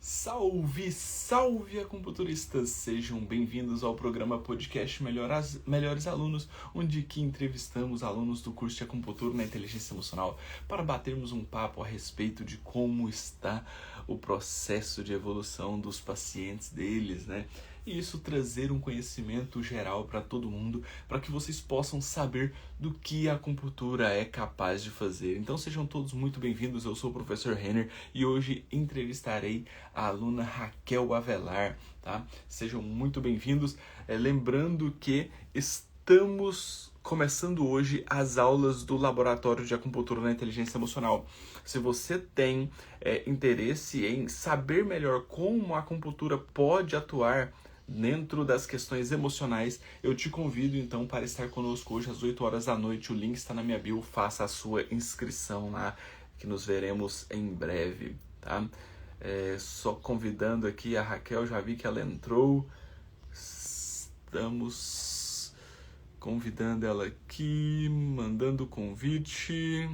Salve, salve acupunturistas! Sejam bem-vindos ao programa podcast Melhores Alunos, onde aqui entrevistamos alunos do curso de acupuntura na inteligência emocional para batermos um papo a respeito de como está o processo de evolução dos pacientes deles, né? E isso trazer um conhecimento geral para todo mundo, para que vocês possam saber do que a acupuntura é capaz de fazer. Então sejam todos muito bem-vindos, eu sou o professor Renner e hoje entrevistarei a aluna Raquel Avelar, tá? Sejam muito bem-vindos. Lembrando que estamos começando hoje as aulas do Laboratório de Acupuntura na Inteligência Emocional. Se você tem interesse em saber melhor como a acupuntura pode atuar dentro das questões emocionais, eu te convido então para estar conosco hoje às 8 horas da noite. O link está na minha bio, faça a sua inscrição lá, que nos veremos em breve, tá? Só convidando aqui a Raquel, já vi que ela entrou. Estamos convidando ela aqui, mandando o convite.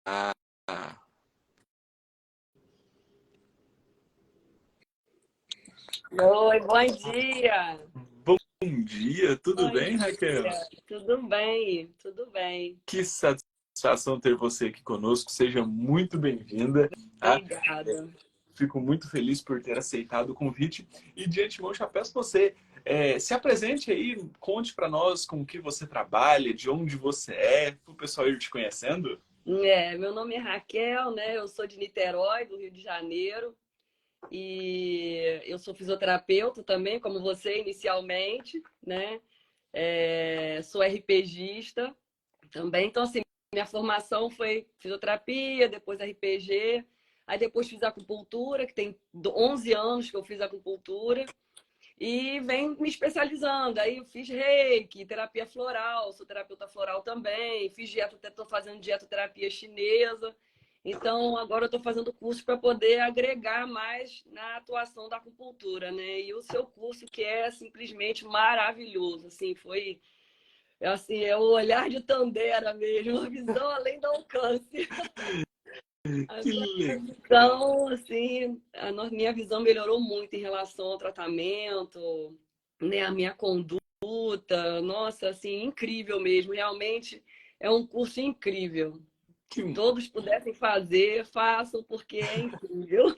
Ah, Oi, bom dia. bom dia, tudo Bom bem, Raquel? dia. Tudo bem? Tudo bem. Que satisfação ter você aqui conosco, seja muito bem-vinda, tá? Obrigada. Fico muito feliz por ter aceitado o convite e de antemão já peço você se apresente aí, conte para nós com o que você trabalha, de onde você é, para o pessoal ir te conhecendo. Meu nome é Raquel, né? Eu sou de Niterói, do Rio de Janeiro, e eu sou fisioterapeuta também, como você inicialmente, né? Sou RPGista também. Então, assim, minha formação foi fisioterapia, depois RPG, aí depois fiz acupuntura, que tem 11 anos que eu fiz acupuntura. E venho me especializando. Aí eu fiz reiki, terapia floral, sou terapeuta floral também, fiz dieta, estou fazendo dietoterapia chinesa. Então, agora eu estou fazendo curso para poder agregar mais na atuação da acupuntura, né? E o seu curso, que é simplesmente maravilhoso, assim, foi assim, é o olhar de Tandera mesmo, uma visão além do alcance. A Que sua legal! visão, assim, minha visão melhorou muito em relação ao tratamento, né? A minha conduta, nossa, assim, incrível mesmo. Realmente é um curso incrível. Que, Se todos pudessem fazer, façam, porque é incrível.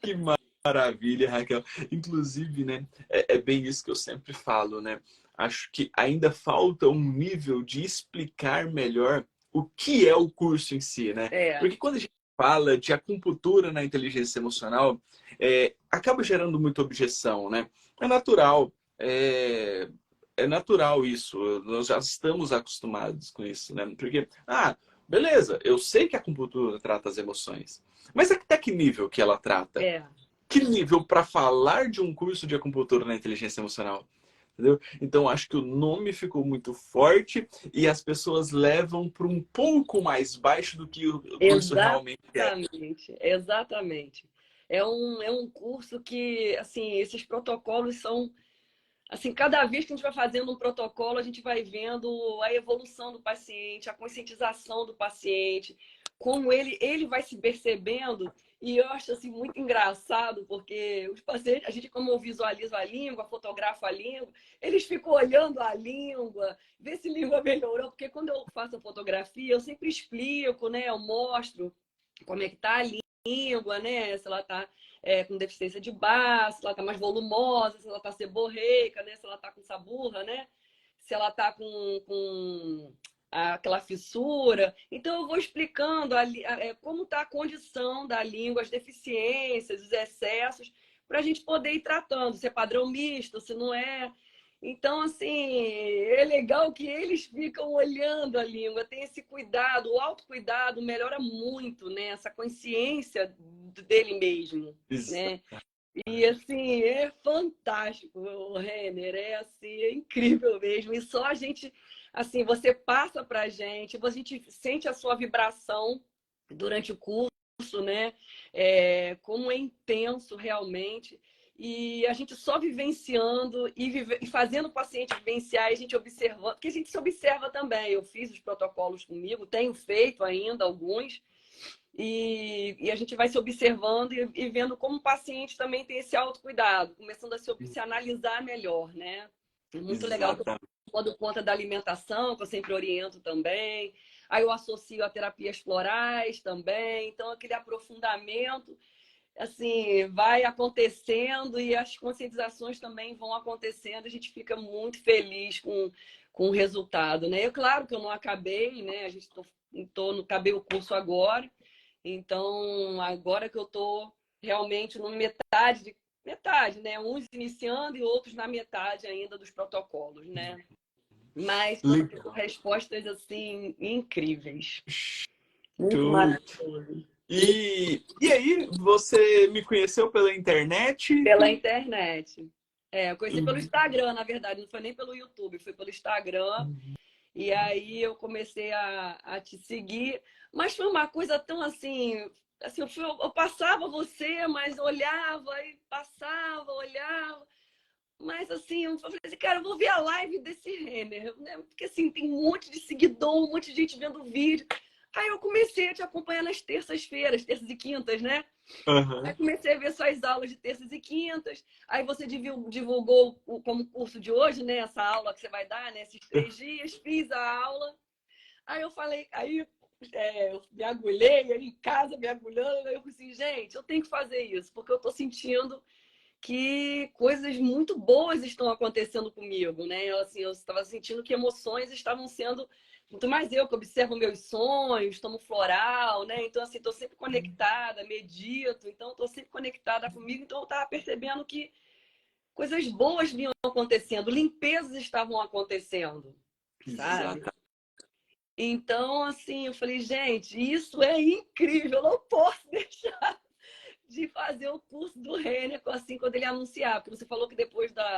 que maravilha, Raquel. Inclusive, né, é bem isso que eu sempre falo, né? Acho que ainda falta um nível de explicar melhor o que é o curso em si, né? É, Porque quando a gente fala de acupuntura na inteligência emocional, acaba gerando muita objeção, né? É natural, é natural isso. Nós já estamos acostumados com isso, né? Porque, beleza, eu sei que a acupuntura trata as emoções, mas até que nível que ela trata? é. Que nível para falar de um curso de acupuntura na inteligência emocional? Entendeu? Então acho que o nome ficou muito forte e as pessoas levam para um pouco mais baixo do que o curso realmente é. Exatamente, exatamente. É um curso que, assim, esses protocolos são. Assim, cada vez que a gente vai fazendo um protocolo, a gente vai vendo a evolução do paciente, a conscientização do paciente, como ele vai se percebendo. E eu acho assim muito engraçado, porque os pacientes, a gente como visualiza a língua, fotografa a língua, eles ficam olhando a língua, vê se a língua melhorou, porque quando eu faço a fotografia, eu sempre explico, né? Eu mostro como é que tá a língua, né? Se ela tá com deficiência de base, se ela tá mais volumosa, se ela tá seborreica, né? Se ela tá com saburra, né? Se ela tá com aquela fissura. Então, eu vou explicando como está a condição da língua, as deficiências, os excessos, para a gente poder ir tratando, se é padrão misto, se não é. Então, assim, é legal que eles ficam olhando a língua, tem esse cuidado, o autocuidado melhora muito, né? Essa consciência dele mesmo, né? E, assim, é fantástico, o Renner, é, assim, é incrível mesmo. E só a gente, assim, você passa para a gente sente a sua vibração durante o curso, né? Como é intenso realmente. E a gente só vivenciando e fazendo o paciente vivenciar, e a gente observando, porque a gente se observa também. Eu fiz os protocolos comigo, tenho feito ainda alguns, e a gente vai se observando e vendo como o paciente também tem esse autocuidado, começando a se analisar melhor, né? É muito legal que eu Exatamente. dou conta da alimentação, que eu sempre oriento também. Aí eu associo a terapias florais também. Então, aquele aprofundamento, assim, vai acontecendo e as conscientizações também vão acontecendo. A gente fica muito feliz com o resultado, né? Claro que eu não acabei, né? A gente acabei o curso agora. Então, agora que eu estou realmente no metade, né? Uns iniciando e outros na metade ainda dos protocolos, né? Mas estou tendo Legal. respostas assim incríveis. Muito Show. maravilhoso. E aí, você me conheceu pela internet? Pela internet. Eu conheci pelo Uhum. Instagram, na verdade, não foi nem pelo YouTube, foi pelo Instagram. E aí eu comecei a te seguir, mas foi uma coisa tão assim eu passava você, mas olhava e passava, olhava. Mas assim, eu falei assim, cara, eu vou ver a live desse Renner, né? Porque assim, tem um monte de seguidor, um monte de gente vendo o vídeo. Aí eu comecei a te acompanhar nas terças-feiras, terças e quintas, né? Aí Aham. comecei a ver suas aulas de terças e quintas. Aí você divulgou como curso de hoje, né? Essa aula que você vai dar, né? Esses 3 dias. Fiz a aula. Aí eu falei, eu me agulhei, aí em casa me agulhando. Aí eu falei assim, gente, eu tenho que fazer isso, porque eu tô sentindo que coisas muito boas estão acontecendo comigo, né? Eu estava sentindo que emoções estavam sendo muito mais eu que observo meus sonhos, tomo floral, né? Então, assim, estou sempre conectada, medito, então estou sempre conectada comigo. Então, eu estava percebendo que coisas boas vinham acontecendo, limpezas estavam acontecendo, sabe? Exatamente. Então, assim, eu falei, gente, isso é incrível, eu não posso deixar de fazer o curso do Renner, assim, quando ele anunciar. Porque você falou que depois das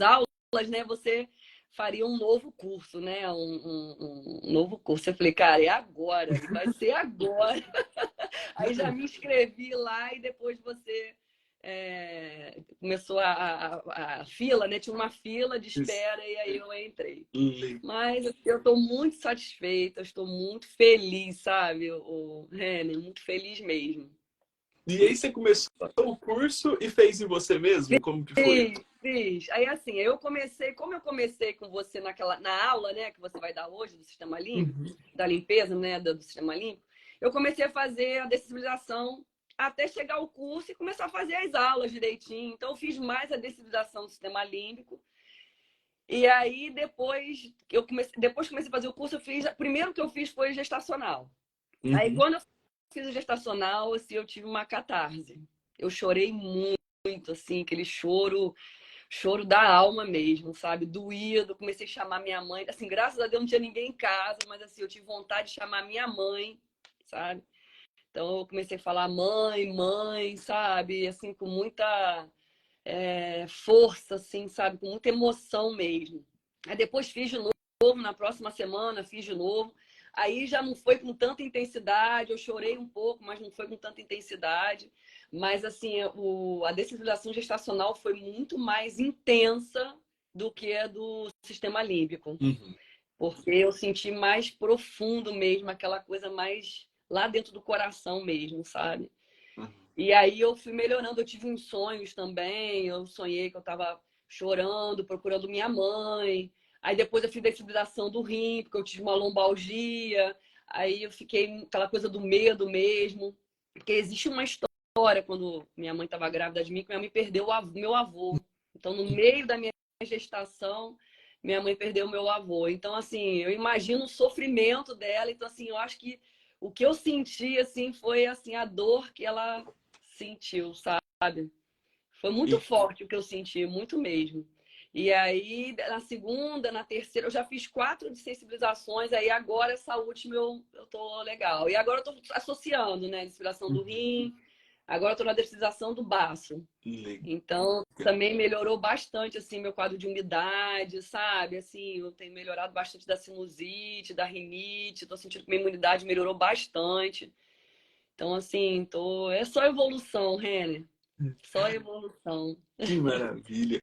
aulas, né, você faria um novo curso, né? Um novo curso. Eu falei, cara, é agora, e vai ser agora. Aí já me inscrevi lá e depois você começou a fila, né? Tinha uma fila de Isso. espera e aí eu entrei. Le- Mas assim, eu estou muito satisfeita, estou muito feliz, sabe, o Renner, muito feliz mesmo. E aí você começou o curso e fez em você mesmo? Como que foi? Fiz. Aí assim, como eu comecei com você na aula, né, que você vai dar hoje do Sistema Límbico, Uhum. da limpeza, né, do Sistema Límbico, eu comecei a fazer a dessensibilização até chegar ao curso e começar a fazer as aulas direitinho. Então eu fiz mais a dessensibilização do Sistema Límbico. E aí depois comecei a fazer o curso, o primeiro que eu fiz foi gestacional. Aí Uhum. quando eu fiz o gestacional, assim, eu tive uma catarse. Eu chorei muito, assim, aquele choro da alma mesmo, sabe? Doído, comecei a chamar minha mãe. Assim, graças a Deus não tinha ninguém em casa, mas assim, eu tive vontade de chamar minha mãe, sabe? Então eu comecei a falar mãe, mãe, sabe? Assim, com muita força, assim, sabe? Com muita emoção mesmo. Aí depois fiz de novo, na próxima semana fiz de novo. Aí já não foi com tanta intensidade, eu chorei um pouco, mas não foi com tanta intensidade. Mas, assim, a dessensibilização gestacional foi muito mais intensa do que a do sistema límbico. Uhum. Porque eu senti mais profundo mesmo, aquela coisa mais lá dentro do coração mesmo, sabe? Uhum. E aí eu fui melhorando, eu tive uns sonhos também, eu sonhei que eu estava chorando, procurando minha mãe. Aí depois eu fiz desfibrilação do rim, porque eu tive uma lombalgia. Aí eu fiquei aquela coisa do medo mesmo. Porque existe uma história quando minha mãe estava grávida de mim, que minha mãe perdeu meu avô. Então, no meio da minha gestação, minha mãe perdeu meu avô. Então, assim, eu imagino o sofrimento dela. Então, assim, eu acho que o que eu senti, assim, foi assim, a dor que ela sentiu, sabe? Foi muito E forte o que eu senti, muito mesmo. E aí, na segunda, na terceira, eu já fiz 4 de sensibilizações, aí agora essa última eu tô legal. E agora eu tô associando, né? Desfibrilação do Uhum. rim, agora eu tô na desfibrilação do baço. Legal. Então, também melhorou bastante, assim, meu quadro de umidade, sabe? Assim, eu tenho melhorado bastante da sinusite, da rinite, tô sentindo que minha imunidade melhorou bastante. Então, assim, é só evolução, Renner. Só evolução. Que maravilha.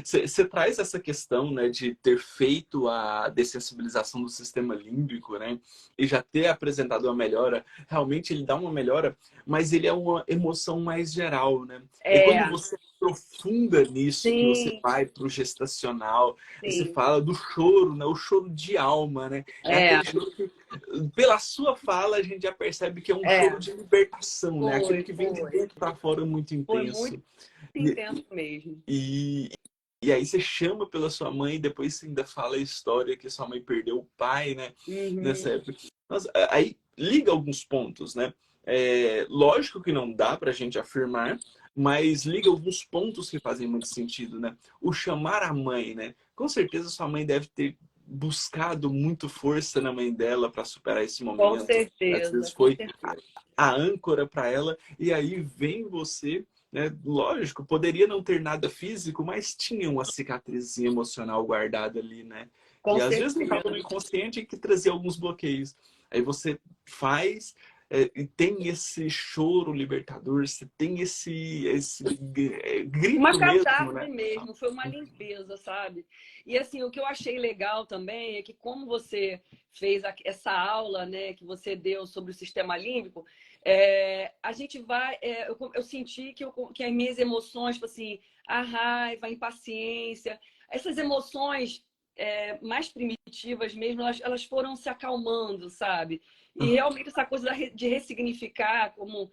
Você traz essa questão, né, de ter feito a dessensibilização do sistema límbico, né, e já ter apresentado uma melhora. Realmente ele dá uma melhora, mas ele é uma emoção mais geral, né? E quando É, você aprofunda nisso, que você sim, vai para o gestacional, e você sim. fala do choro, né, o choro de alma, né? É É, aquele choro que, pela sua fala, a gente já percebe que é um choro é. de libertação, né? Aquilo Foi, que vem de foi. dentro para fora muito Foi muito intenso. intenso mesmo. E, e aí você chama pela sua mãe e depois você ainda fala a história que sua mãe perdeu o pai, né? Nessa Uhum. época. Mas aí liga alguns pontos, né? É, lógico que não dá pra gente afirmar, mas liga alguns pontos que fazem muito sentido, né? O chamar a mãe, né? Com certeza sua mãe deve ter buscado muito força na mãe dela para superar esse Com momento. Às vezes certeza, com foi certeza. a âncora para ela, e aí vem você, né? Lógico, poderia não ter nada físico, mas tinha uma cicatrizinha emocional guardada ali, né? Com E às vezes não estava no certeza. inconsciente que trazia alguns bloqueios. Aí você faz e tem esse choro libertador, você tem esse Uma grito mesmo, catarse né? mesmo, foi uma limpeza, sabe? E assim, o que eu achei legal também é que como você fez essa aula, né, que você deu sobre o sistema límbico, a gente vai, eu senti que as minhas emoções, tipo assim, a raiva, a impaciência, essas emoções mais primitivas mesmo, elas foram se acalmando, sabe? E realmente essa coisa de ressignificar como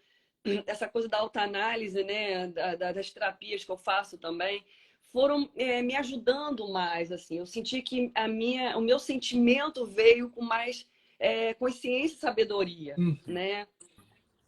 essa coisa da autoanálise, né, das terapias que eu faço também, foram me ajudando mais, assim. Eu senti que o meu sentimento veio com mais consciência e sabedoria, Uhum. né?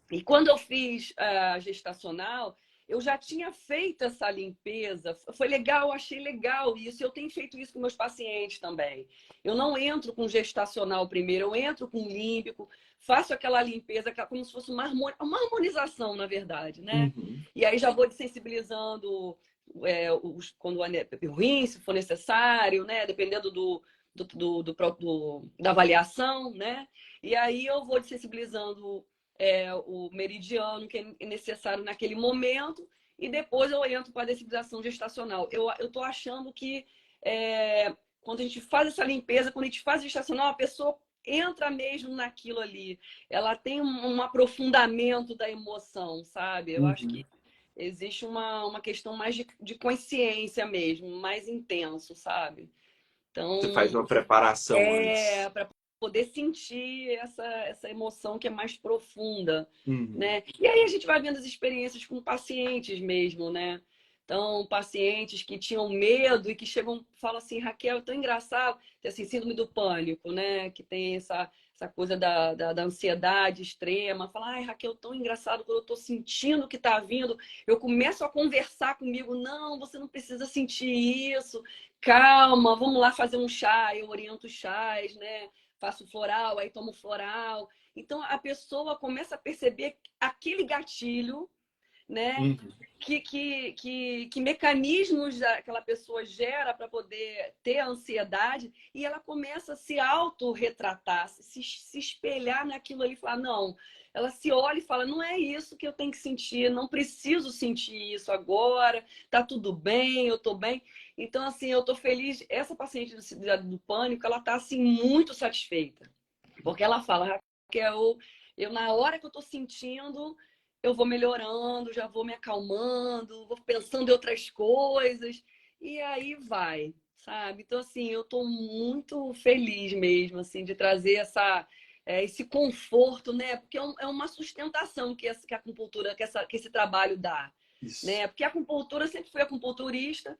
E quando eu fiz a gestacional, eu já tinha feito essa limpeza. Foi legal, eu achei legal isso. Eu tenho feito isso com meus pacientes também. Eu não entro com gestacional primeiro, eu entro com límbico, faço aquela limpeza, que é como se fosse uma harmonização, na verdade, né? Uhum. E aí já vou desensibilizando quando o rim, se for necessário, né? Dependendo da avaliação, né? E aí eu vou desensibilizando o meridiano que é necessário naquele momento e depois eu entro para a desfibrilação gestacional. Eu estou achando que quando a gente faz essa limpeza, quando a gente faz a gestacional, a pessoa entra mesmo naquilo ali. Ela tem um aprofundamento da emoção, sabe? Eu acho Uhum. que existe uma questão mais de consciência mesmo, mais intenso, sabe? Você faz Então, uma preparação antes. para poder sentir essa emoção que é mais profunda, Uhum. né? E aí a gente vai vendo as experiências com pacientes mesmo, né? Então, pacientes que tinham medo e que chegam, falam assim, Raquel, é tão engraçado, tem assim, síndrome do pânico, né? Que tem essa coisa da ansiedade extrema. Fala, ai, Raquel, tão engraçado quando eu tô sentindo que tá vindo, eu começo a conversar comigo, não, você não precisa sentir isso, calma, vamos lá fazer um chá, eu oriento chás, né? Faço floral, aí tomo floral. Então a pessoa começa a perceber aquele gatilho, né? Uhum. Que mecanismos aquela pessoa gera para poder ter ansiedade e ela começa a se autorretratar, se espelhar naquilo ali e falar, não, ela se olha e fala, não é isso que eu tenho que sentir, não preciso sentir isso agora, tá tudo bem, eu tô bem. Então, assim, eu tô feliz. Essa paciente do pânico, ela tá, assim, muito satisfeita. Porque ela fala, Raquel, eu na hora que eu tô sentindo, eu vou melhorando, já vou me acalmando, vou pensando em outras coisas, e aí vai, sabe? Então, assim, eu estou muito feliz mesmo, assim, de trazer esse conforto, né? Porque é uma sustentação que a acupuntura, que esse trabalho dá, Isso. né? Porque a acupuntura, sempre fui acupunturista,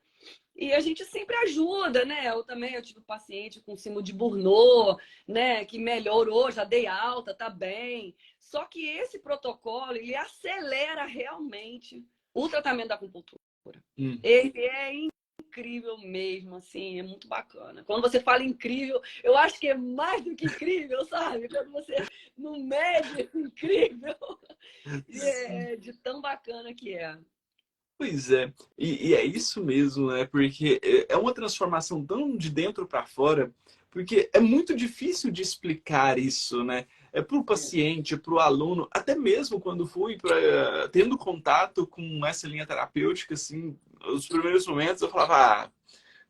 e a gente sempre ajuda, né? Eu tive um paciente com síndrome de Burnout, né? Que melhorou, já dei alta, tá bem. Só que esse protocolo, ele acelera realmente o tratamento da acupuntura. Uhum. Ele é incrível mesmo, assim, é muito bacana. Quando você fala incrível, eu acho que é mais do que incrível, sabe? Quando você não mede, é incrível. De tão bacana que é. Pois é, e é isso mesmo, né? Porque é uma transformação tão de dentro para fora, porque é muito difícil de explicar isso, né? É para o paciente, para o aluno, até mesmo quando fui tendo contato com essa linha terapêutica, assim, os primeiros momentos eu falava, ah,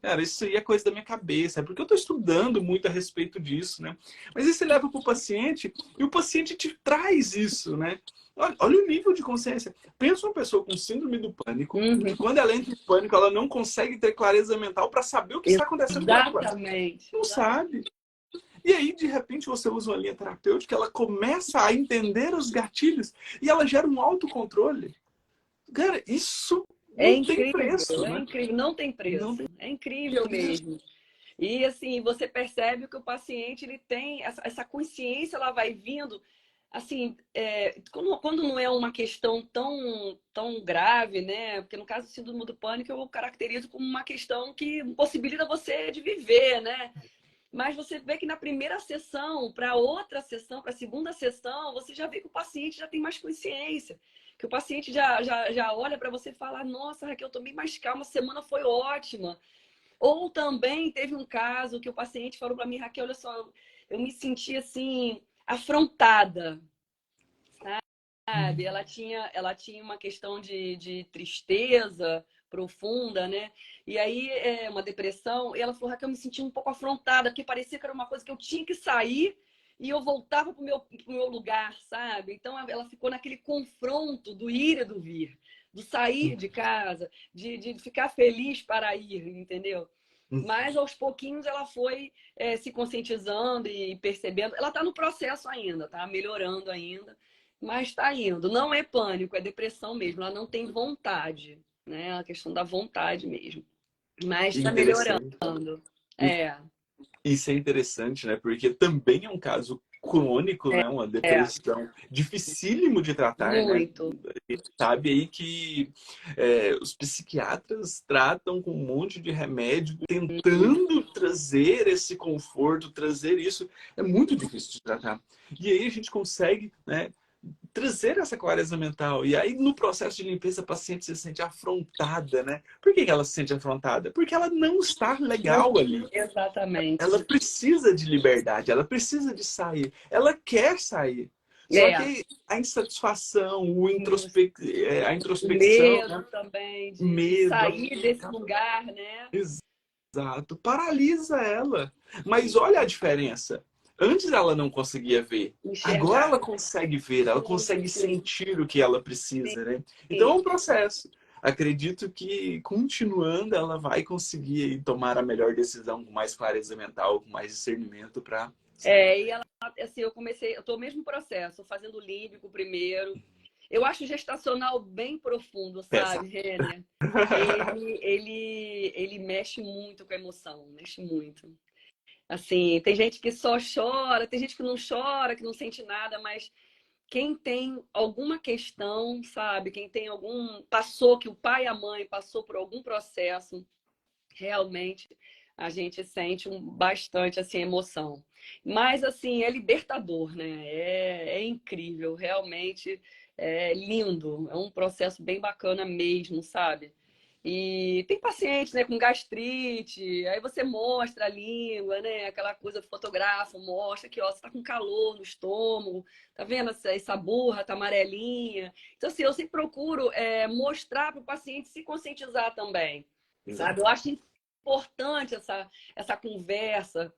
cara, isso aí é coisa da minha cabeça, é porque eu estou estudando muito a respeito disso, né? Mas aí você leva para o paciente e o paciente te traz isso, né? Olha o nível de consciência. Pensa uma pessoa com síndrome do pânico, Uhum. que quando ela entra em pânico, ela não consegue ter clareza mental para saber o que está acontecendo com ela. Exatamente. Não sabe. E aí, de repente, você usa uma linha terapêutica, ela começa a entender os gatilhos e ela gera um autocontrole. Cara, isso não tem preço, É né? incrível, não tem Não preço. tem É incrível preço. mesmo. E assim, você percebe que o paciente ele tem essa consciência, ela vai vindo. Assim, quando não é uma questão tão grave, né? Porque no caso do síndrome do pânico, eu caracterizo como uma questão que impossibilita você de viver, né? Mas você vê que na primeira sessão, para outra sessão, para a segunda sessão, você já vê que o paciente já tem mais consciência. Que o paciente já olha para você e fala: Nossa, Raquel, eu tomei mais calma, a semana foi ótima. Ou também teve um caso que o paciente falou para mim: Raquel, olha só, eu me senti assim, afrontada, sabe? Ela tinha uma questão de tristeza profunda, né? E aí, uma depressão, e ela falou: Raquel, eu me senti um pouco afrontada, porque parecia que era uma coisa que eu tinha que sair e eu voltava pro meu lugar, sabe? Então, ela ficou naquele confronto do ir e do vir, do sair de casa, de ficar feliz para ir, entendeu? Mas aos pouquinhos ela foi se conscientizando e percebendo. Ela está no processo ainda, tá melhorando ainda, mas está indo. Não é pânico, é depressão mesmo. Ela não tem vontade, né? A questão da vontade mesmo. Mas está Interessante. melhorando. É, Isso é interessante, né? Porque também é um caso crônico, né? Uma é, depressão dificílimo de tratar, né? muito. A gente sabe aí que os psiquiatras tratam com um monte de remédio, tentando trazer esse conforto, trazer isso. É muito difícil de tratar. E aí a gente consegue, né, trazer essa clareza mental. E aí, no processo de limpeza, a paciente se sente afrontada, né? Por que ela se sente afrontada? Porque ela não está Não, legal ali. exatamente. Ela precisa de liberdade, ela precisa de sair, ela quer sair. Só É, que a insatisfação, isso. a O introspecção, medo né? também O de medo, sair desse lugar, né? exato, paralisa ela. Mas olha a diferença. Antes ela não conseguia ver. Agora Enxergar. ela consegue ver, ela consegue Sim, sentir o que ela precisa, né? Então é um processo. Acredito que continuando ela vai conseguir tomar a melhor decisão com mais clareza mental, com mais discernimento para sair. E ela, assim, eu tô no mesmo processo, fazendo o límbico primeiro. Eu acho o gestacional bem profundo, Pesado. sabe, Renner? Ele mexe muito com a emoção, mexe muito. Assim, tem gente que só chora, tem gente que não chora, que não sente nada, mas quem tem alguma questão, sabe? Quem tem passou, que o pai e a mãe passou por algum processo, realmente a gente sente bastante assim emoção. Mas assim, é libertador, né? É incrível, realmente é lindo. É um processo bem bacana mesmo, sabe? E tem pacientes, né, com gastrite, aí você mostra a língua, né, aquela coisa, fotografa, mostra que, ó, você tá com calor no estômago, tá vendo essa burra, tá amarelinha. Então, assim, eu sempre procuro mostrar para o paciente se conscientizar também, sabe? Exato. Eu acho importante essa conversa.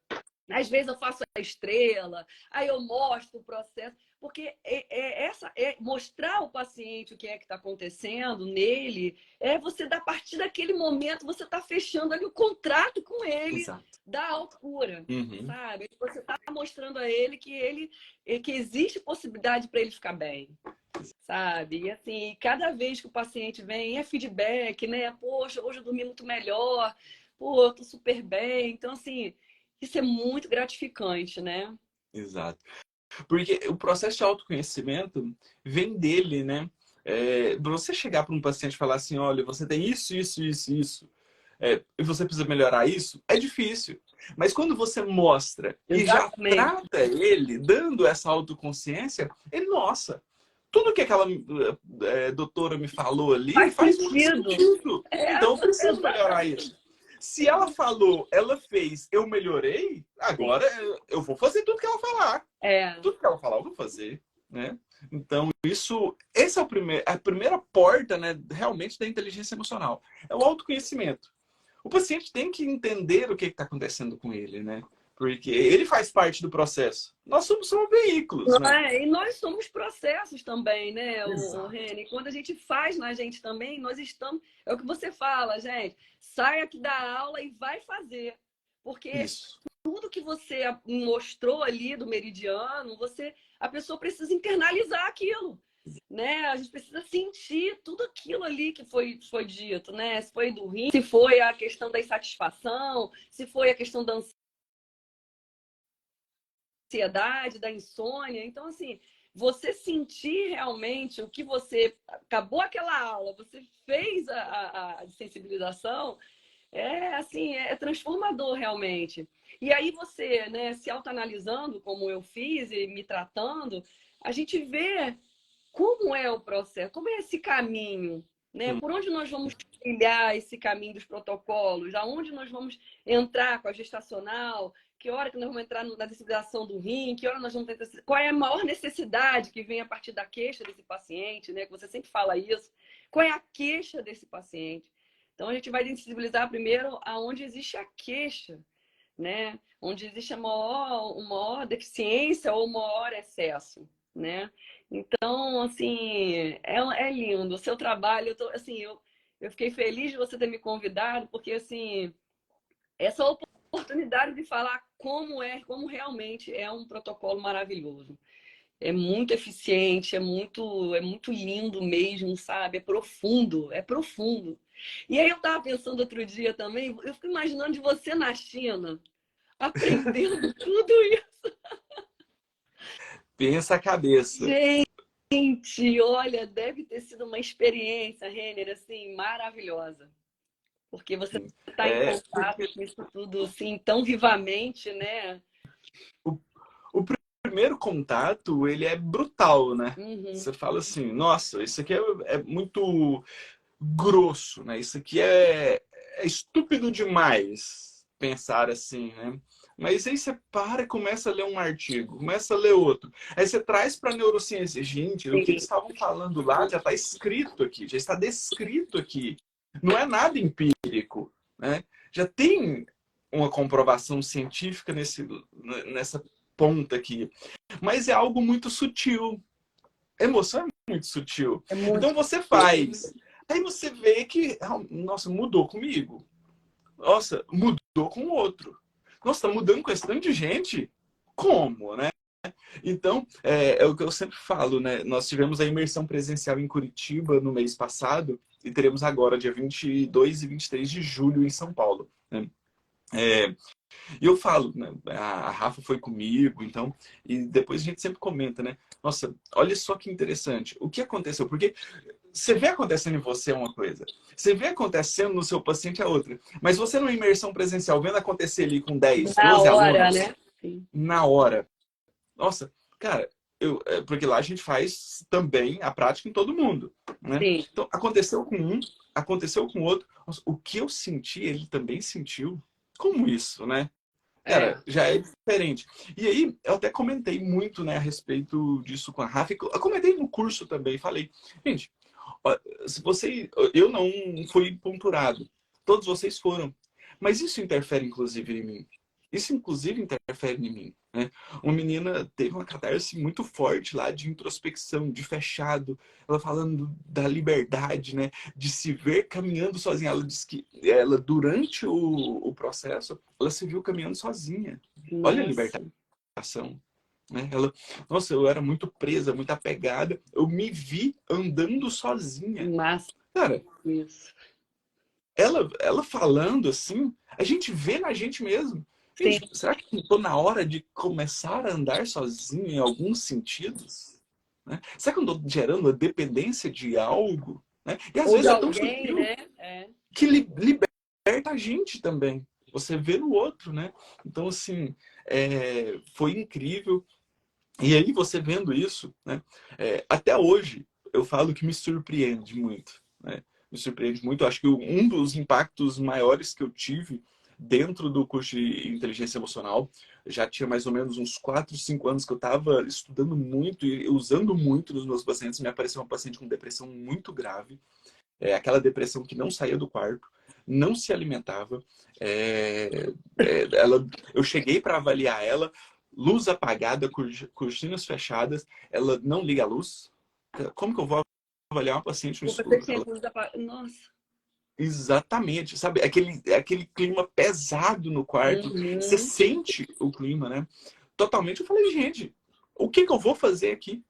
Às vezes eu faço a estrela, aí eu mostro o processo, porque mostrar ao paciente o que é que está acontecendo nele, você, a partir daquele momento, você está fechando ali o contrato com ele Exato. da autocura, Uhum. sabe? Você está mostrando a ele que existe possibilidade para ele ficar bem, sabe? E assim, cada vez que o paciente vem, é feedback, né? Poxa, hoje eu dormi muito melhor, pô, eu tô super bem. Então, assim, isso é muito gratificante, né? Exato. Porque o processo de autoconhecimento vem dele, né? Você chegar para um paciente e falar assim, olha, você tem isso, isso, isso, isso, e você precisa melhorar isso, é difícil. Mas quando você mostra e já Exatamente. trata ele, dando essa autoconsciência, ele, nossa, tudo que aquela doutora me falou ali Faz muito sentido. sentido. Então eu preciso melhorar isso. Se ela falou, ela fez, eu melhorei, agora eu vou fazer tudo que ela falar. Tudo que ela falar, eu vou fazer, né? Então, esse é a primeira porta, né, realmente da inteligência emocional. É o autoconhecimento. O paciente tem que entender o que está acontecendo com ele, né? Porque ele faz parte do processo. Nós somos só veículos, né? E nós somos processos também, né, o Exato. Reni? Quando a gente faz na gente também, nós estamos. É o que você fala, gente. Sai aqui da aula e vai fazer. Porque Isso. tudo que você mostrou ali do meridiano, a pessoa precisa internalizar aquilo. Né? A gente precisa sentir tudo aquilo ali que foi dito, né? Se foi do rim, se foi a questão da insatisfação, se foi a questão da ansiedade, da insônia. Então, assim, você sentir realmente o que você... Acabou aquela aula, você fez a sensibilização, assim, é transformador realmente. E aí você, né, se autoanalisando, como eu fiz, e me tratando, a gente vê como é o processo, como é esse caminho, né? Por onde nós vamos trilhar esse caminho dos protocolos, aonde nós vamos entrar com a gestacional, que hora que nós vamos entrar na sensibilização do rim, que hora nós vamos tentar... Qual é a maior necessidade que vem a partir da queixa desse paciente, né? Que você sempre fala isso. Qual é a queixa desse paciente? Então, a gente vai sensibilizar primeiro aonde existe a queixa, né? Onde existe a maior deficiência ou maior excesso, né? Então, assim, é lindo. O seu trabalho, eu fiquei feliz de você ter me convidado, porque, assim, essa oportunidade de falar como realmente é um protocolo maravilhoso. É muito eficiente, é muito lindo mesmo, sabe? É profundo, é profundo. E aí eu estava pensando outro dia também, eu fico imaginando de você na China, aprendendo tudo isso. Pensa a cabeça. Gente, olha, deve ter sido uma experiência, Renner, assim, maravilhosa. Porque você está em contato com isso tudo, assim, tão vivamente, né? O primeiro contato, ele é brutal, né? Uhum. Você fala assim, nossa, isso aqui é muito grosso, né? Isso aqui é estúpido demais pensar assim, né? Mas aí você para e começa a ler um artigo, começa a ler outro. Aí você traz para a neurociência. Gente, o que eles estavam falando lá já está escrito aqui, já está descrito aqui. Não é nada empírico, né? Já tem uma comprovação científica nessa ponta aqui. Mas é algo muito sutil. Emoção é muito sutil. É muito. Então você faz. Aí você vê que, nossa, mudou comigo. Nossa, mudou com o outro. Nossa, tá mudando com esse tanto de gente? Como, né? Então, é o que eu sempre falo, né? Nós tivemos a imersão presencial em Curitiba no mês passado e teremos agora, dia 22 e 23 de julho, em São Paulo. Né? E eu falo, né? A Rafa foi comigo, então, e depois a gente sempre comenta, né? Nossa, olha só que interessante. O que aconteceu? Porque você vê acontecendo em você uma coisa, você vê acontecendo no seu paciente a outra, mas você numa imersão presencial, vendo acontecer ali com 10, Na 12 hora, alunos, né? Sim. na hora. Nossa, cara, porque lá a gente faz também a prática em todo mundo, né? Sim. Então, aconteceu com um, aconteceu com o outro. Nossa, o que eu senti, ele também sentiu. Como isso, né? Cara, já é diferente. E aí, eu até comentei muito, né, a respeito disso com a Rafa. Eu comentei no curso também. Falei, gente, se você, eu não fui ponturado. Todos vocês foram. Mas isso interfere, inclusive, em mim. Isso, inclusive, interfere em mim. Né? Uma menina teve uma catarse muito forte lá de introspecção, de fechado. Ela falando da liberdade, né? De se ver caminhando sozinha. Ela disse que ela, durante o processo, ela se viu caminhando sozinha. Olha a Nossa. libertação. Né? Ela, nossa, eu era muito presa, muito apegada. Eu me vi andando sozinha. Massa. Cara, Isso. ela falando assim, a gente vê na gente mesmo. Sim. Gente, será que estou na hora de começar a andar sozinho em alguns sentidos? Né? Será que eu estou gerando a dependência de algo? Né? E às Ou de vezes é tão alguém, sutil né? que liberta a gente também. Você vê no outro, né? Então, assim, foi incrível. E aí você vendo isso, né? Até hoje eu falo que me surpreende muito, né? Me surpreende muito. Eu acho que um dos impactos maiores que eu tive dentro do curso de inteligência emocional, já tinha mais ou menos uns 4, 5 anos que eu estava estudando muito e usando muito nos meus pacientes. Me apareceu uma paciente com depressão muito grave, aquela depressão que não saía do quarto, não se alimentava. Eu cheguei para avaliar ela, luz apagada, cortinas fechadas, ela não liga a luz. Como que eu vou avaliar uma paciente no O escuro? paciente usa nossa. Exatamente, sabe? Aquele clima pesado no quarto. Você Uhum. sente o clima, né? Totalmente. Eu falei, gente, o que que eu vou fazer aqui?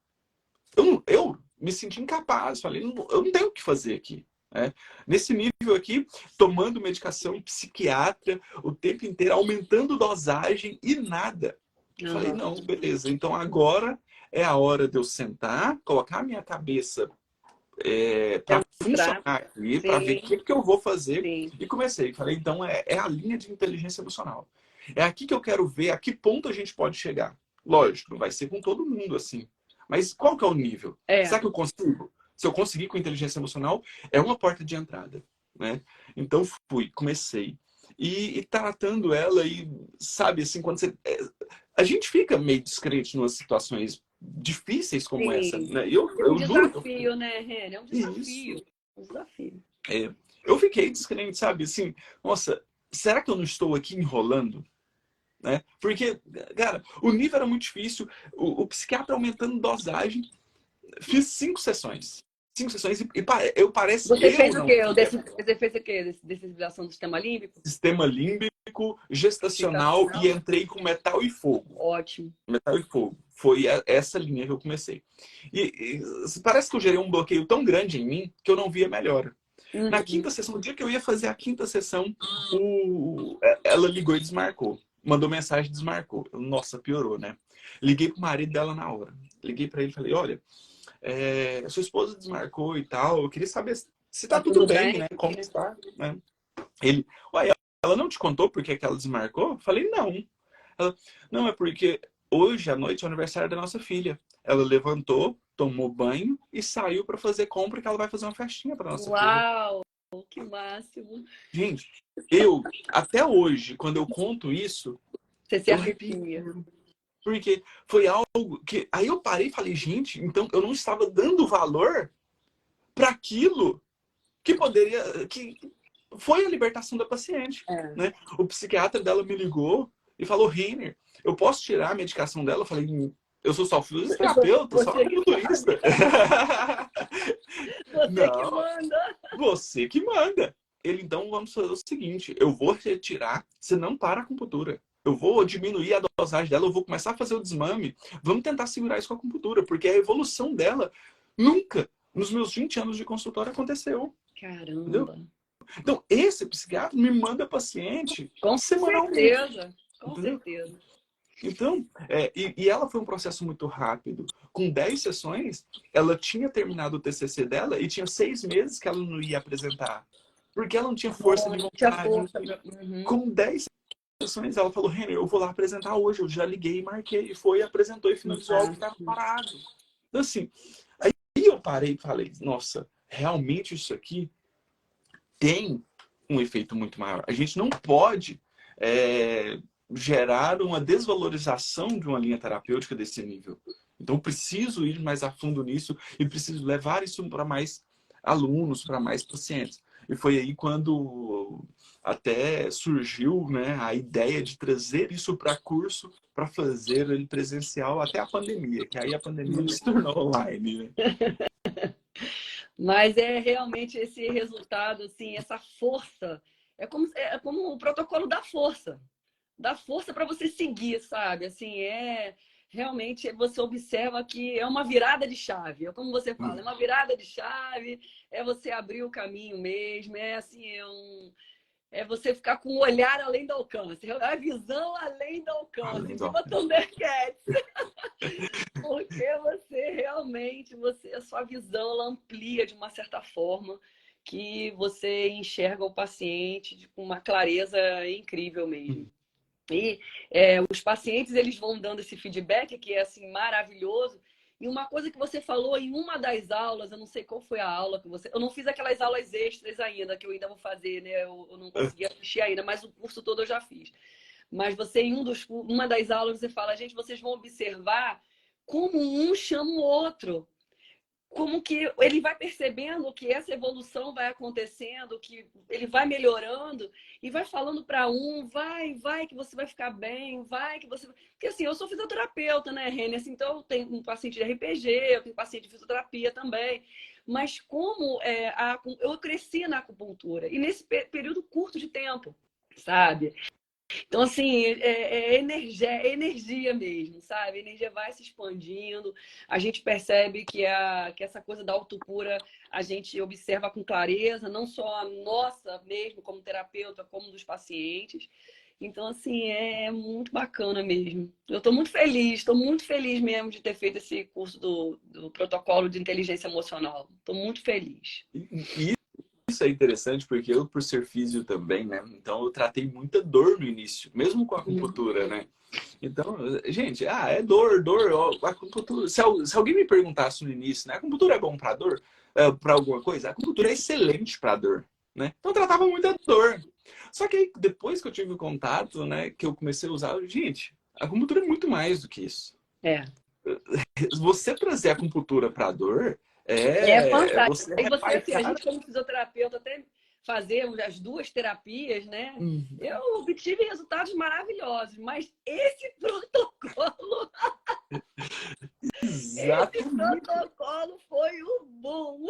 Eu me senti incapaz. Falei, eu não tenho o que fazer aqui. Né? Nesse nível aqui, tomando medicação psiquiatra o tempo inteiro, aumentando dosagem e nada. Falei, Uhum. não, beleza. Então agora é a hora de eu sentar, colocar a minha cabeça para funcionar Centrar. aqui, para ver o Sim, que, que eu vou fazer. sim. E comecei. Falei, então é a linha de inteligência emocional. É aqui que eu quero ver a que ponto a gente pode chegar. Lógico, não vai ser com todo mundo assim. Mas qual que é o nível? É. Será que eu consigo? Se eu conseguir com inteligência emocional, é uma porta de entrada. Né? Então comecei. E tratando ela, e sabe, assim, quando você. A gente fica meio descrente em umas situações difíceis como essa. Sim. Né? Eu, É um eu juro que eu desafio, né, Reni? É um isso. desafio. Um desafio. É, eu fiquei descrente, sabe? Assim, nossa, será que eu não estou aqui enrolando? Né? Porque, cara, o nível era muito difícil, o psiquiatra aumentando dosagem, fiz 5 sessões. 5 sessões eu parece. Você Eu fez o não quê? queria. Você fez o quê? Dessensibilização do sistema límbico? Sistema límbico, gestacional e Excitacional? entrei com metal e fogo. Ótimo. Metal e fogo. Foi essa linha que eu comecei. Parece que eu gerei um bloqueio tão grande em mim que eu não via melhora. Na Uhum. quinta sessão, no dia que eu ia fazer a quinta sessão, ela ligou e desmarcou. Mandou mensagem e desmarcou. Nossa, piorou, né? Liguei pro marido dela na hora. Liguei para ele e falei, olha, sua esposa desmarcou e tal. Eu queria saber se Tá tá tudo tudo bem, bem? né? Como está, né? Ele, uai, ela não te contou por que ela desmarcou? Eu falei, não. Ela, não, é porque hoje à noite é o aniversário da nossa filha. Ela levantou, tomou banho e saiu para fazer compra que ela vai fazer uma festinha para nossa filha. Uau! Que máximo! Gente, eu, até hoje, quando eu conto isso, Você se eu arrepio. arrepia. Porque foi algo que. Aí eu parei e falei, gente, então eu não estava dando valor para aquilo que poderia. Que foi a libertação da paciente. É. Né? O psiquiatra dela me ligou e falou, Reiner, eu posso tirar a medicação dela? Eu falei, eu sou só fisioterapeuta, só Você que acupunturista. sabe. Você que Não, manda. você que manda. Ele, então, vamos fazer o seguinte: eu vou retirar, você não para a acupuntura. Eu vou diminuir a dosagem dela, eu vou começar a fazer o desmame. Vamos tentar segurar isso com a acupuntura, porque a evolução dela nunca, nos meus 20 anos de consultório, aconteceu. Entendeu? Caramba. Então, esse psiquiatra me manda paciente Com semanalmente. certeza. Com Entendeu? certeza. Então, e ela foi um processo muito rápido. Com 10 sessões, ela tinha terminado o TCC dela e tinha 6 meses que ela não ia apresentar. Porque ela não tinha força de Muita vontade. força. Uhum. Com 10 sessões, ela falou, Renner, eu vou lá apresentar hoje. Eu já liguei, marquei. E foi, apresentou e finalizou algo que estava parado. Então, assim, aí eu parei e falei, nossa, realmente isso aqui tem um efeito muito maior. A gente não pode gerar uma desvalorização de uma linha terapêutica desse nível. Então, eu preciso ir mais a fundo nisso e preciso levar isso para mais alunos, para mais pacientes. E foi aí quando até surgiu, né, a ideia de trazer isso para curso, para fazer ele presencial até a pandemia, que aí a pandemia se tornou online. Né? Mas é realmente esse resultado, assim, essa força. É como o protocolo da força. Dá força para você seguir, sabe? Assim, realmente você observa que é uma virada de chave. É como você fala, é uma virada de chave, é você abrir o caminho mesmo, é assim, é você ficar com o olhar além do alcance, é a visão além do alcance, Além do viva alcance. Thundercats! Porque você realmente, a sua visão ela amplia de uma certa forma que você enxerga o paciente com uma clareza incrível mesmo. E os pacientes, eles vão dando esse feedback que é assim maravilhoso. E uma coisa que você falou em uma das aulas, eu não sei qual foi a aula que você... Eu não fiz aquelas aulas extras ainda, que eu ainda vou fazer, né? Eu não consegui assistir ainda, mas o curso todo eu já fiz. Mas você, em uma das aulas, você fala, gente, vocês vão observar como um chama o outro. Como que ele vai percebendo que essa evolução vai acontecendo, que ele vai melhorando e vai falando para vai que você vai ficar bem, vai que você... Porque assim, eu sou fisioterapeuta, né, Rênia? Assim, então eu tenho um paciente de RPG, eu tenho paciente de fisioterapia também. Mas como eu cresci na acupuntura e nesse período curto de tempo, sabe? Então, assim, é energia mesmo, sabe? A energia vai se expandindo. A gente percebe que essa coisa da autocura a gente observa com clareza, não só a nossa mesmo, como terapeuta, como dos pacientes. Então, assim, é muito bacana mesmo. Eu estou muito feliz mesmo de ter feito esse curso do protocolo de inteligência emocional. Estou muito feliz. E isso é interessante porque eu, por ser físio também, né? Então eu tratei muita dor no início, mesmo com a acupuntura, né? Então, gente, é dor, ó, acupuntura. Se alguém me perguntasse no início, né? A acupuntura é bom para dor? Para alguma coisa? A acupuntura é excelente para dor, né? Então eu tratava muita dor. Só que aí, depois que eu tive o contato, né? Que eu comecei a usar, gente, a acupuntura é muito mais do que isso. É. Você trazer a acupuntura para dor É é fantástico. você E você, assim, a reparar. gente como fisioterapeuta, até fazer as duas terapias, né? Uhum. Eu obtive resultados maravilhosos, mas esse protocolo, esse Exatamente. protocolo foi o bom.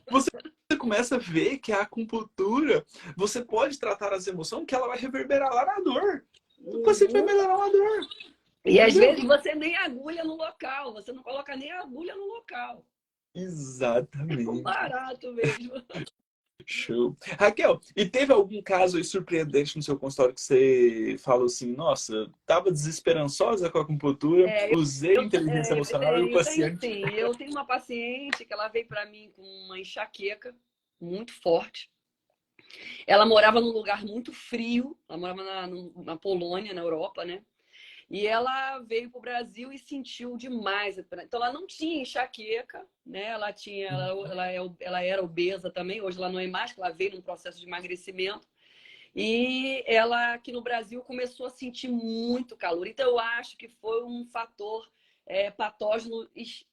Você começa a ver que a acupuntura, você pode tratar as emoções que ela vai reverberar lá na dor. O paciente vai Uhum. melhorar a dor. E às Entendeu? vezes você nem agulha no local, você não coloca nem agulha no local. É um Exatamente. barato mesmo. Show. Raquel, e teve algum caso aí surpreendente no seu consultório que você falou assim, nossa, tava desesperançosa com a acupuntura, É, usei inteligência emocional e o eu tenho paciente... sim. Eu tenho uma paciente que ela veio para mim com uma enxaqueca muito forte. Ela morava num lugar muito frio, ela morava na Polônia, na Europa, né? E ela veio para o Brasil e sentiu demais. Então, ela não tinha enxaqueca, né? Ela era obesa também, hoje ela não é mais, ela veio num processo de emagrecimento. E ela, aqui no Brasil, começou a sentir muito calor. Então, eu acho que foi um fator patógeno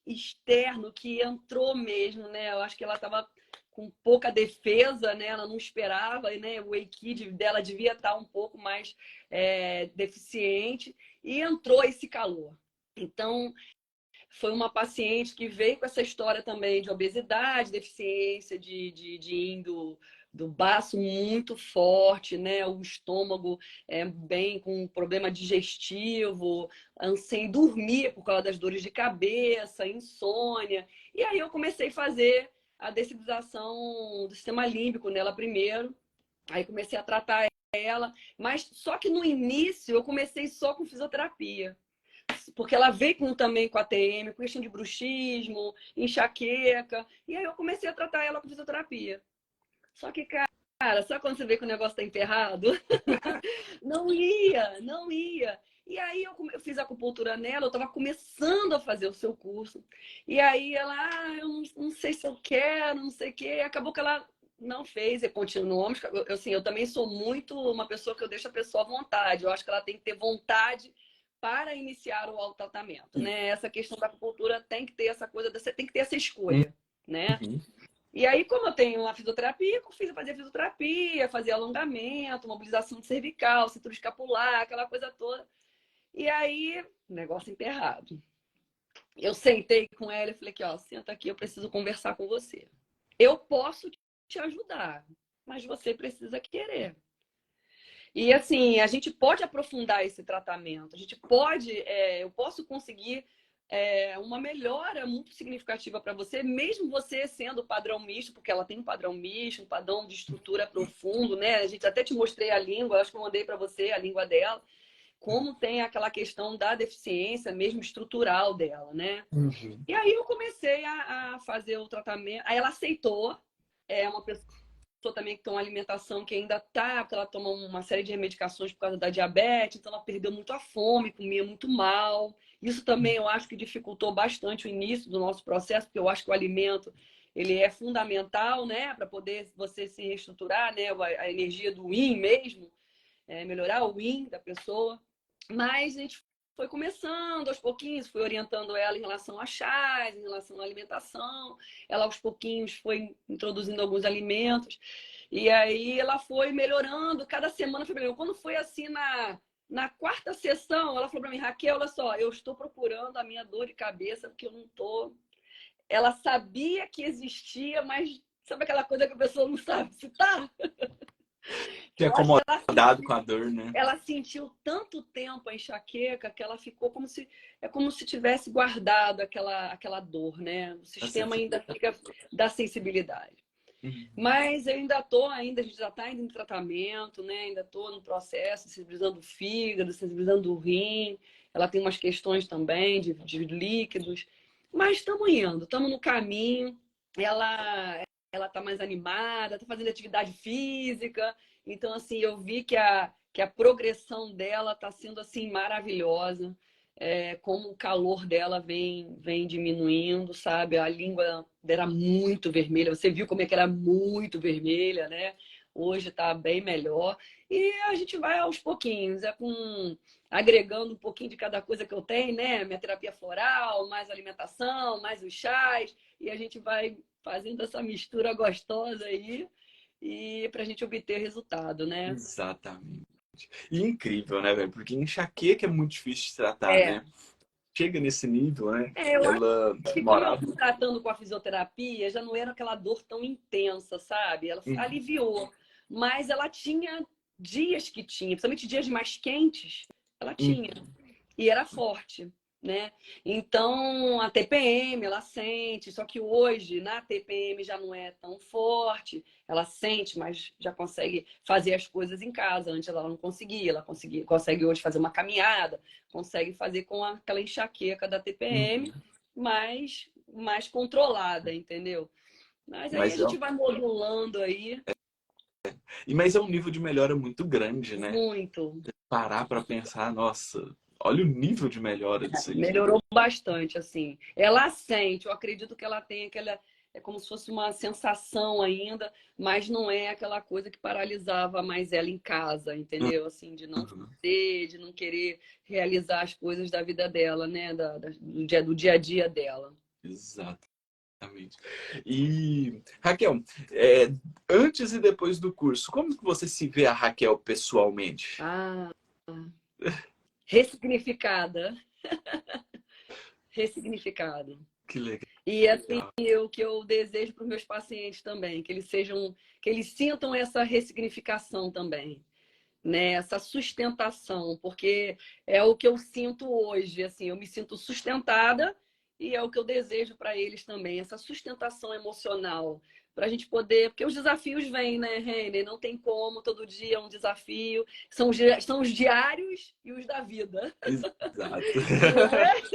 externo que entrou mesmo, né? Eu acho que ela estava com pouca defesa, né? Ela não esperava, né? O Eikid dela devia estar um pouco mais deficiente e entrou esse calor. Então, foi uma paciente que veio com essa história também de obesidade, deficiência de índole do baço muito forte, né? O estômago bem com problema digestivo, sem dormir por causa das dores de cabeça, insônia. E aí eu comecei a fazer a dessensibilização do sistema límbico nela primeiro. Aí comecei a tratar ela, mas só que no início eu comecei só com fisioterapia. Porque ela veio também com ATM, com questão de bruxismo, enxaqueca. E aí eu comecei a tratar ela com fisioterapia. Só que, cara, só quando você vê que o negócio tá emperrado? Não ia, não ia. E aí eu fiz acupuntura nela, eu estava começando a fazer o seu curso. E aí ela, eu não sei se eu quero, não sei o quê. Acabou que ela não fez e continuamos. Assim, eu também sou muito uma pessoa que eu deixo a pessoa à vontade. Eu acho que ela tem que ter vontade para iniciar o autotratamento, né? Essa questão da acupuntura tem que ter essa coisa, você tem que ter essa escolha, né? Uhum. E aí, como eu tenho uma fisioterapia, eu fazia fisioterapia, fazia alongamento, mobilização de cervical, cintura escapular, aquela coisa toda. E aí, negócio emperrado. Eu sentei com ela e falei aqui, ó, senta aqui, eu preciso conversar com você. Eu posso te ajudar, mas você precisa querer. E assim, a gente pode aprofundar esse tratamento, a gente pode, eu posso conseguir uma melhora muito significativa para você, mesmo você sendo padrão misto, porque ela tem um padrão misto, um padrão de estrutura profundo, né? A gente até te mostrei a língua, acho que eu mandei para você a língua dela, como tem aquela questão da deficiência mesmo estrutural dela, né? Uhum. E aí eu comecei a fazer o tratamento, aí ela aceitou, é uma pessoa pessoa também que tem uma alimentação que ainda tá, porque ela toma uma série de medicações por causa da diabetes, então ela perdeu muito a fome, comia muito mal. Isso também eu acho que dificultou bastante o início do nosso processo, porque eu acho que o alimento ele é fundamental, né, para poder você se reestruturar, né, a energia do yin mesmo, melhorar o yin da pessoa. Mas a gente foi começando aos pouquinhos, fui orientando ela em relação a chás, em relação à alimentação. Ela aos pouquinhos foi introduzindo alguns alimentos. E aí ela foi melhorando, cada semana foi melhorando. Quando foi assim na quarta sessão, ela falou para mim, Raquel, olha só, eu estou procurando a minha dor de cabeça porque eu não tô. Ela sabia que existia, mas sabe aquela coisa que a pessoa não sabe se tá? Que é Eu acho que ela acomodado com a dor, né? ela sentiu tanto tempo a enxaqueca que ela ficou como se tivesse guardado aquela dor, né? O A sistema ainda sensibilidade. fica da sensibilidade. Uhum. Mas eu ainda estou, a gente já está ainda em tratamento, né? Ainda estou no processo, sensibilizando o fígado, sensibilizando o rim. Ela tem umas questões também de líquidos. Mas estamos indo, estamos no caminho. Ela está mais animada, está fazendo atividade física. Então, assim, eu vi que a progressão dela está sendo assim maravilhosa. Como o calor dela vem diminuindo, sabe? A língua era muito vermelha. Você viu como é que era muito vermelha, né? Hoje está bem melhor. E a gente vai aos pouquinhos, agregando um pouquinho de cada coisa que eu tenho, né? Minha terapia floral, mais alimentação, mais os chás, e a gente vai fazendo essa mistura gostosa aí e para a gente obter resultado, né? Exatamente. E incrível, né, velho? Porque enxaqueca é muito difícil de tratar, É, né? Chega nesse nível, né? eu acho Ela que como eu morava. fui tratando com a fisioterapia, já não era aquela dor tão intensa, sabe? Ela Uhum. aliviou, mas ela tinha dias que tinha, principalmente dias mais quentes, ela tinha. Uhum. E era forte, né? Então, a TPM, ela sente, só que hoje, na TPM já não é tão forte, ela sente, mas já consegue fazer as coisas em casa. Antes ela não conseguia, consegue hoje fazer uma caminhada, consegue fazer com aquela enxaqueca da TPM, Uhum. mas mais controlada, entendeu? Mas aí a Mas, gente vai modulando aí mas é um nível de melhora muito grande, né? muito. Parar para pensar, nossa, olha o nível de melhora disso aqui. Melhorou bastante, assim. Ela sente, eu acredito que ela tem aquela. É como se fosse uma sensação ainda, mas não é aquela coisa que paralisava mais ela em casa, entendeu? Assim, de não Uhum. fazer, de não querer realizar as coisas da vida dela, né? Do dia a dia dela. Exatamente. E, Raquel, antes e depois do curso, como que você se vê a Raquel pessoalmente? Ah, ressignificada. Ressignificada. Que legal. E assim, o que eu desejo para os meus pacientes também, que eles sintam essa ressignificação também, né? Essa sustentação, porque é o que eu sinto hoje, assim, eu me sinto sustentada e é o que eu desejo para eles também, essa sustentação emocional, para a gente poder, porque os desafios vêm, né, Renner? Não tem como, todo dia é um desafio, são os diários e os da vida, Exato. né?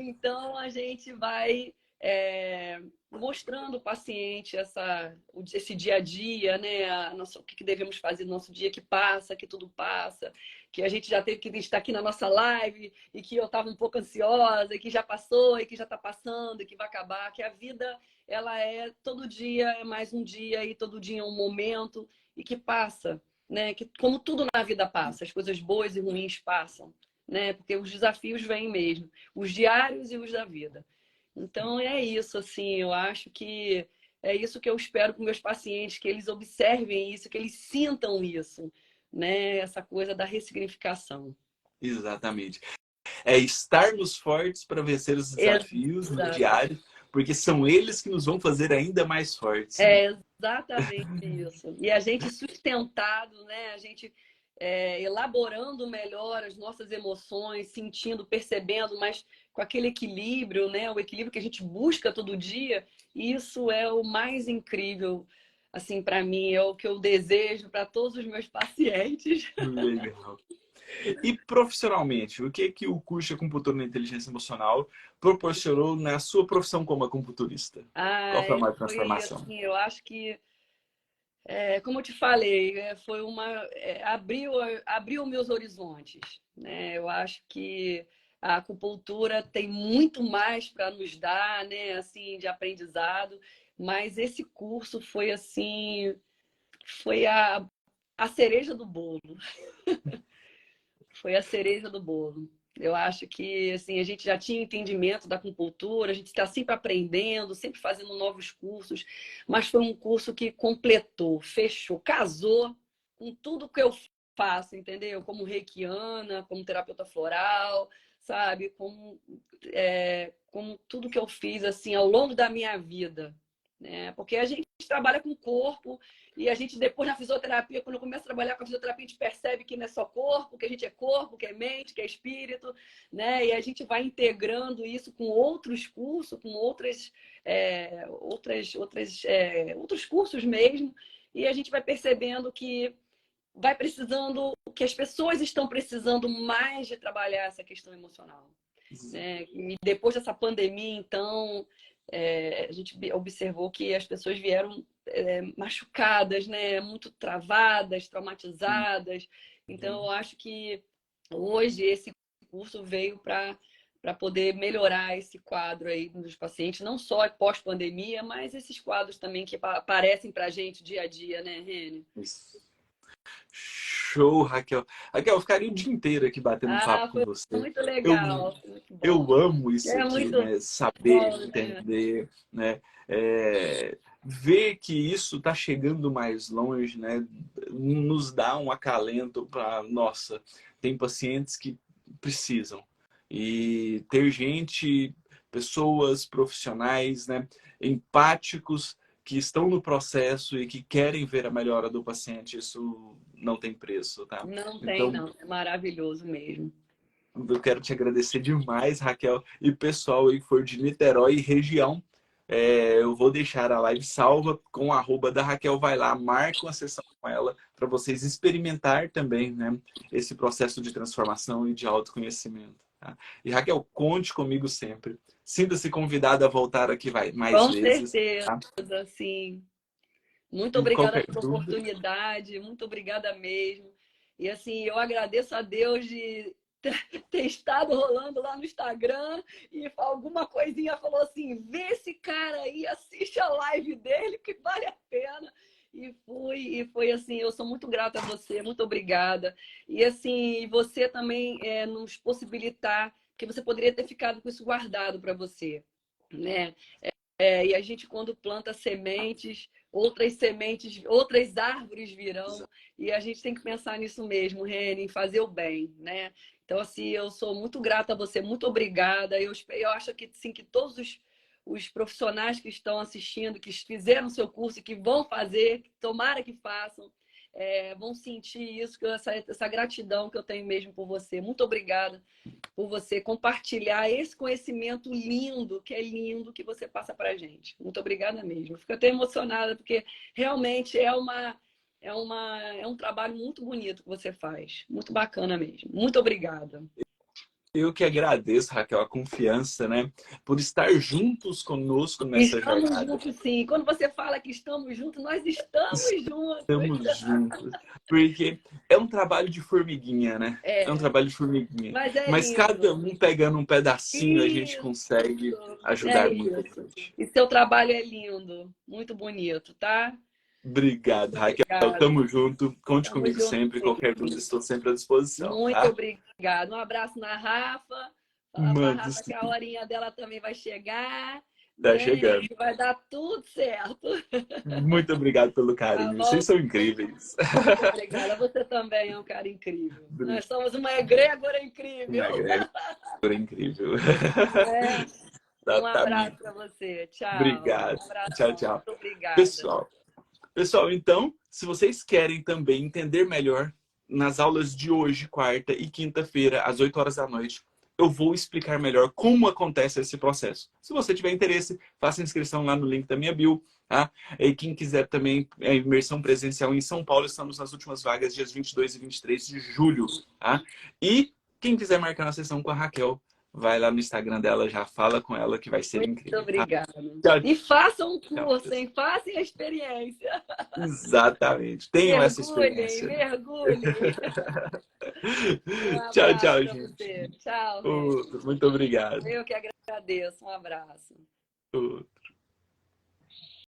Então a gente vai mostrando ao paciente esse dia a dia, né? O que devemos fazer no nosso dia que passa, que tudo passa, que a gente já teve que estar aqui na nossa live e que eu estava um pouco ansiosa, e que já passou, e que já está passando, e que vai acabar, que a vida ela todo dia é mais um dia e todo dia é um momento e que passa, né? Que como tudo na vida passa, as coisas boas e ruins passam, né? Porque os desafios vêm mesmo, os diários e os da vida. Então é isso, assim, eu acho que é isso que eu espero para meus pacientes, que eles observem isso, que eles sintam isso, né? Essa coisa da ressignificação. Exatamente. É estarmos fortes para vencer os desafios no Exato. diário, porque são eles que nos vão fazer ainda mais fortes, né? É exatamente isso. E a gente sustentado, né? A gente elaborando melhor as nossas emoções, sentindo, percebendo, mas com aquele equilíbrio, né? O equilíbrio que a gente busca todo dia. Isso é o mais incrível, assim, para mim, é o que eu desejo para todos os meus pacientes. Legal. E profissionalmente, o que que o curso de acupuntura na inteligência emocional proporcionou na sua profissão como acupunturista? Qual foi a Ai, maior foi transformação? assim, eu acho que Como eu te falei, abriu meus horizontes, né? Eu acho que a acupuntura tem muito mais para nos dar, né? Assim, de aprendizado, mas esse curso foi assim, foi a cereja do bolo. Foi a cereja do bolo. Eu acho que assim, a gente já tinha entendimento da acupuntura, a gente está sempre aprendendo, sempre fazendo novos cursos, mas foi um curso que completou, fechou, casou com tudo que eu faço, entendeu? Como reikiana, como terapeuta floral, sabe? Como tudo que eu fiz assim ao longo da minha vida, né? Porque a gente trabalha com o corpo, e a gente, depois na fisioterapia, quando começa a trabalhar com a fisioterapia, a gente percebe que não é só corpo, que a gente é corpo, que é mente, que é espírito, né? E a gente vai integrando isso com outros cursos, com outros cursos mesmo, e a gente vai percebendo que vai precisando, que as pessoas estão precisando mais de trabalhar essa questão emocional, né? E depois dessa pandemia, então, a gente observou que as pessoas vieram machucadas, né? Muito travadas, traumatizadas. Então, eu acho que hoje esse curso veio para poder melhorar esse quadro aí dos pacientes, não só pós-pandemia, mas esses quadros também que aparecem para a gente dia a dia, né, Rene? Isso. Show, Raquel. Raquel, eu ficaria o dia inteiro aqui batendo um papo com Foi você. muito Eu, legal, foi muito bom. eu amo isso É aqui, muito né? Saber, bom, né? entender, né? Ver que isso está chegando mais longe, né? Nos dá um acalento para, nossa, tem pacientes que precisam. E ter gente, pessoas profissionais, né? Empáticos que estão no processo e que querem ver a melhora do paciente, isso não tem preço, tá? Não tem, Então, não. É maravilhoso mesmo. eu quero te agradecer demais, Raquel, e pessoal aí que for de Niterói e região. Eu vou deixar a live salva com o arroba da Raquel. Vai lá, marca uma sessão com ela para vocês experimentar também, né, esse processo de transformação e de autoconhecimento. Tá? E Raquel, conte comigo sempre. Sinta-se convidada a voltar aqui mais Com vezes. certeza, Tá? sim. Muito E obrigada qualquer pela dúvida, oportunidade, muito obrigada mesmo. E assim, eu agradeço a Deus de ter estado rolando lá no Instagram e alguma coisinha falou assim: vê esse cara aí, assiste a live dele, que vale a pena. E foi assim, eu sou muito grata a você, muito obrigada. E assim, você também nos possibilitar, porque você poderia ter ficado com isso guardado para você, né? E a gente, quando planta sementes, outras árvores virão, e a gente tem que pensar nisso mesmo, Reni, em fazer o bem, né? Então, assim, eu sou muito grata a você, muito obrigada. Eu acho que, sim, que todos os profissionais que estão assistindo, que fizeram o seu curso e que vão fazer, tomara que façam, vão sentir isso, essa gratidão que eu tenho mesmo por você. Muito obrigada por você compartilhar esse conhecimento lindo, que é lindo, que você passa para a gente. Muito obrigada mesmo. Fico até emocionada, porque realmente é um trabalho muito bonito que você faz. Muito bacana mesmo. Muito obrigada. eu que agradeço, Raquel, a confiança, né, por estar juntos conosco nessa Estamos jornada. juntos, sim. Quando você fala que estamos juntos, nós estamos juntos. Estamos juntos. Porque é um trabalho de formiguinha, né? É um É, trabalho de formiguinha. mas é Mas cada lindo. um pegando um pedacinho, a gente Isso, consegue é ajudar muita isso. gente. E seu trabalho é lindo, muito bonito, tá? Obrigado, Muito Raquel. obrigada. Tamo junto. Conte Tamo comigo junto, sempre. Qualquer dúvida, sim. estou sempre à disposição, Muito tá? obrigada. Um abraço na Rafa. Falar para a Mande Rafa que sim. a horinha dela também vai chegar, Tá né? E chegando. que vai dar tudo certo. Muito obrigado pelo Tá carinho. Vocês bom? são incríveis. Muito obrigada. Você também é um cara incrível. Nós somos uma egrégora incrível. Uma egrégora incrível. Né? Um abraço Exatamente. para você. Tchau. Obrigado. Um Tchau, abração. tchau. Muito obrigada. Pessoal, então, se vocês querem também entender melhor, nas aulas de hoje, quarta e quinta-feira, às 8 horas da noite, eu vou explicar melhor como acontece esse processo. Se você tiver interesse, faça inscrição lá no link da minha bio, tá? E quem quiser também a imersão presencial em São Paulo, estamos nas últimas vagas, dias 22 e 23 de julho, tá? E quem quiser marcar uma sessão com a Raquel, Vai lá no Instagram dela, já fala com ela que vai ser Muito incrível, tá? obrigada. Tchau, E façam um tchau. curso, hein? Façam a experiência. Exatamente. Tenham essa Mergulhem, experiência. mergulhem. Um Tchau, abraço tchau, para gente. você. Tchau, Rê. Muito obrigado. Eu que agradeço. Um abraço.